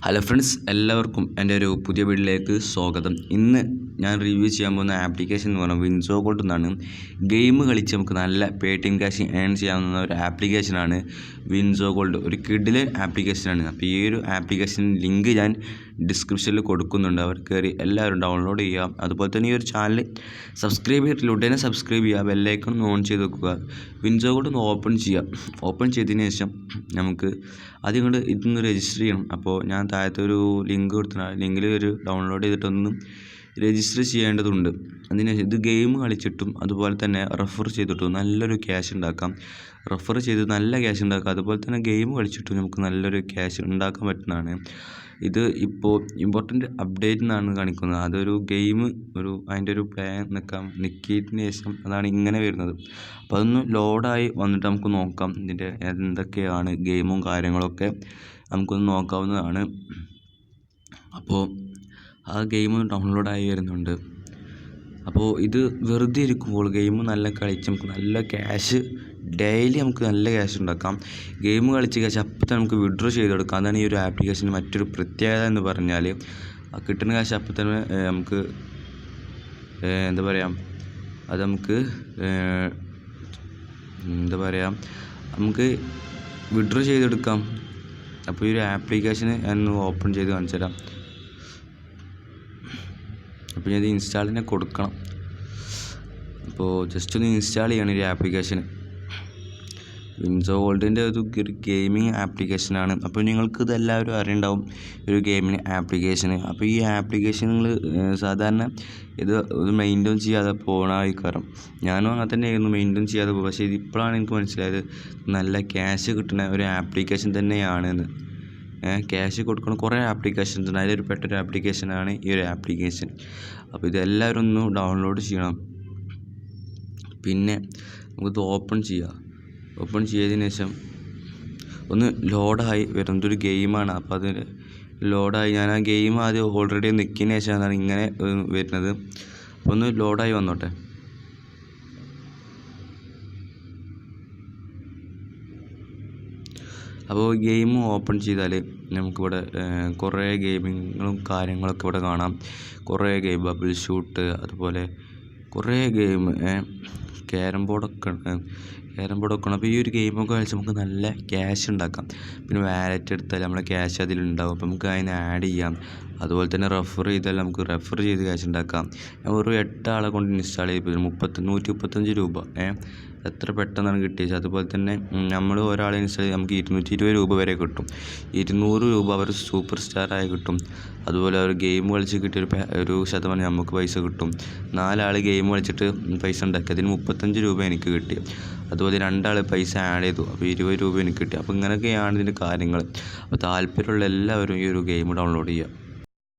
Hello friends, എല്ലാവർക്കും എൻ്റെ ഒരു പുതിയ വീഡിയോയിലേക്ക് സ്വാഗതം. ഇന്ന് ഞാൻ റിവ്യൂ ചെയ്യാൻ പോകുന്ന ആപ്ലിക്കേഷൻ എന്ന് പറഞ്ഞാൽ വിൻസോ ഗോൾഡ് എന്നാണ്. ഗെയിം കളിച്ച് നമുക്ക് നല്ല പേടിഎം ക്യാഷ് ഏൺ ചെയ്യാവുന്ന ഒരു ആപ്ലിക്കേഷനാണ് വിൻസോ ഗോൾഡ്. ഒരു കിഡിലൻ ആപ്ലിക്കേഷനാണ്. അപ്പോൾ ഈ ഒരു ആപ്ലിക്കേഷൻ ലിങ്ക് ഞാൻ ഡിസ്ക്രിപ്ഷനിൽ കൊടുക്കുന്നുണ്ട്. അവർ കയറി എല്ലാവരും ഡൗൺലോഡ് ചെയ്യുക. അതുപോലെ തന്നെ ഈ ഒരു ചാനൽ സബ്സ്ക്രൈബ് ചെയ്തിട്ടില്ല, ഉടനെ സബ്സ്ക്രൈബ് ചെയ്യുക, ബെല്ലൈക്കൺ ഓൺ ചെയ്ത് വെക്കുക. വിൻസോ ഗോൾഡ് ഒന്ന് ഓപ്പൺ ചെയ്യുക. ഓപ്പൺ ചെയ്തതിന് ശേഷം നമുക്ക് ആദ്യം കൊണ്ട് ഇതൊന്ന് രജിസ്റ്റർ ചെയ്യണം. അപ്പോൾ ഞാൻ താഴത്തെ ഒരു ലിങ്ക് കൊടുത്തിട്ടുണ്ട്. ലിങ്കിൽ ഒരു ഡൗൺലോഡ് ചെയ്തിട്ടൊന്ന് രജിസ്റ്റർ ചെയ്യേണ്ടതുണ്ട്. അതിന് ഇത് ഗെയിം കളിച്ചിട്ടും അതുപോലെ തന്നെ റെഫർ ചെയ്തിട്ടും നല്ലൊരു ക്യാഷ് ഉണ്ടാക്കാം. റെഫർ ചെയ്ത് നല്ല ക്യാഷ് ഉണ്ടാക്കാം. അതുപോലെ തന്നെ ഗെയിം കളിച്ചിട്ടും നമുക്ക് നല്ലൊരു ക്യാഷ് ഉണ്ടാക്കാൻ പറ്റുന്നതാണ്. ഇത് ഇപ്പോൾ ഇമ്പോർട്ടൻ്റ് അപ്ഡേറ്റ് എന്നാണ് കാണിക്കുന്നത്. അതൊരു ഗെയിം അതിൻ്റെ ഒരു പ്ലാൻ നിൽക്കിയതിന് ശേഷം അതാണ് ഇങ്ങനെ വരുന്നത്. അപ്പോൾ അതൊന്ന് ലോഡായി വന്നിട്ട് നമുക്ക് നോക്കാം ഇതിൻ്റെ എന്തൊക്കെയാണ് ഗെയിമും കാര്യങ്ങളൊക്കെ നമുക്കൊന്ന് നോക്കാവുന്നതാണ്. അപ്പോൾ ആ ഗെയിം ഡൗൺലോഡായി വരുന്നുണ്ട്. അപ്പോൾ ഇത് വെറുതെ ഇരിക്കുമ്പോൾ ഗെയിം നല്ല കളിച്ച് നമുക്ക് നല്ല ക്യാഷ് ഡെയിലി നമുക്ക് നല്ല ക്യാഷ് ഉണ്ടാക്കാം. ഗെയിം കളിച്ച് ക്യാഷ് അപ്പം തന്നെ നമുക്ക് വിഡ്രോ ചെയ്തെടുക്കാം. അതാണ് ഈ ഒരു ആപ്ലിക്കേഷന് മറ്റൊരു പ്രത്യേകത എന്ന് പറഞ്ഞാൽ കിട്ടുന്ന ക്യാഷ് അപ്പം തന്നെ നമുക്ക് എന്താ പറയുക, അത് നമുക്ക് നമുക്ക് വിഡ്രോ ചെയ്തെടുക്കാം. അപ്പോൾ ഈ ഒരു ആപ്ലിക്കേഷന് ഞാൻ ഓപ്പൺ ചെയ്ത് കാണിച്ചു തരാം. അപ്പോൾ ഞാൻ ഇത് ഇൻസ്റ്റാളിനെ കൊടുക്കണം. അപ്പോൾ ജസ്റ്റ് ഒന്ന് ഇൻസ്റ്റാൾ ചെയ്യണം ഈ ആപ്ലിക്കേഷൻ. വിൻസോ ഗോൾഡിൻ്റെ ഒരു ഗെയിമിംഗ് ആപ്ലിക്കേഷനാണ്. അപ്പോൾ നിങ്ങൾക്ക് ഇതെല്ലാവരും അറിയുണ്ടാവും, ഒരു ഗെയിമിംഗ് ആപ്ലിക്കേഷന്. അപ്പോൾ ഈ ആപ്ലിക്കേഷൻ നിങ്ങൾ സാധാരണ ഇത് മെയിൻറ്റെയിൻ ചെയ്യാതെ പോകണമായിരിക്കും. ഞാനും അങ്ങനെ തന്നെ ആയിരുന്നു, മെയിൻറ്റെയിൻ ചെയ്യാതെ പോകും. പക്ഷേ ഇതിപ്പോഴാണ് എനിക്ക് മനസ്സിലായത് നല്ല ക്യാഷ് കിട്ടുന്ന ഒരു ആപ്ലിക്കേഷൻ തന്നെയാണെന്ന്. ക്യാഷ് കൊടുക്കുന്ന കുറേ ആപ്ലിക്കേഷൻസ് ഉണ്ട്. അതിലൊരു പെട്ടൊരു ആപ്ലിക്കേഷനാണ് ഈ ഒരു ആപ്ലിക്കേഷൻ. അപ്പോൾ ഇതെല്ലാവരും ഒന്ന് ഡൗൺലോഡ് ചെയ്യണം. പിന്നെ നമുക്കിത് ഓപ്പൺ ചെയ്യാം. ഓപ്പൺ ചെയ്തതിന് ശേഷം ഒന്ന് ലോഡായി വരുന്നതൊരു ഗെയിമാണ്. അപ്പോൾ അത് ലോഡായി ഞാൻ ആ ഗെയിം ആദ്യം ഓൾറെഡി നിൽക്കിയതിന് ശേഷമാണ് ഇങ്ങനെ വരുന്നത്. അപ്പോൾ ഒന്ന് ലോഡായി വന്നോട്ടെ. അപ്പോൾ ഗെയിം ഓപ്പൺ ചെയ്താൽ നമുക്കിവിടെ കുറേ ഗെയിമിങ്ങും കാര്യങ്ങളൊക്കെ ഇവിടെ കാണാം. കുറേ ഗെയിം, ബബിൾ ഷൂട്ട്, അതുപോലെ കുറേ ഗെയിം, ക്യാരം ബോർഡൊക്കെ ഉണ്ട്. അപ്പോൾ ഈ ഒരു ഗെയിമൊക്കെ കളിച്ച് നമുക്ക് നല്ല ക്യാഷ് ഉണ്ടാക്കാം. പിന്നെ വാലറ്റ് എടുത്താൽ നമ്മളെ ക്യാഷ് അതിലുണ്ടാവും. അപ്പോൾ നമുക്ക് അതിനെ ആഡ് ചെയ്യാം. അതുപോലെ തന്നെ റെഫർ ചെയ്താൽ നമുക്ക് റെഫർ ചെയ്ത് ക്യാഷ് ഉണ്ടാക്കാം. ഞാൻ ഒരു 8 ആളെ കൊണ്ട് ഇൻസ്റ്റാൾ ചെയ്ത് 135 രൂപ എത്ര പെട്ടെന്നാണ് കിട്ടിയത്. അതുപോലെ തന്നെ നമ്മൾ ഒരാളെ ഇൻസ്റ്റാൾ ചെയ്ത് നമുക്ക് 220 രൂപ വരെ കിട്ടും. 200 രൂപ അവർ സൂപ്പർ സ്റ്റാറായി കിട്ടും. അതുപോലെ അവർ ഗെയിം കളിച്ച് കിട്ടിയ ഒരു ശതമാനം നമുക്ക് പൈസ കിട്ടും. 4 ആൾ ഗെയിം കളിച്ചിട്ട് പൈസ ഉണ്ടാക്കി, അതിന് 35 രൂപ എനിക്ക് കിട്ടി. അതുപോലെ 2 ആൾ പൈസ ആഡ് ചെയ്തു, അപ്പോൾ 20 രൂപ എനിക്ക് കിട്ടി. അപ്പോൾ ഇങ്ങനെയൊക്കെയാണ് ഇതിൻ്റെ കാര്യങ്ങൾ. അപ്പോൾ താല്പര്യമുള്ള എല്ലാവരും ഈ ഒരു ഗെയിം ഡൗൺലോഡ് ചെയ്യുക.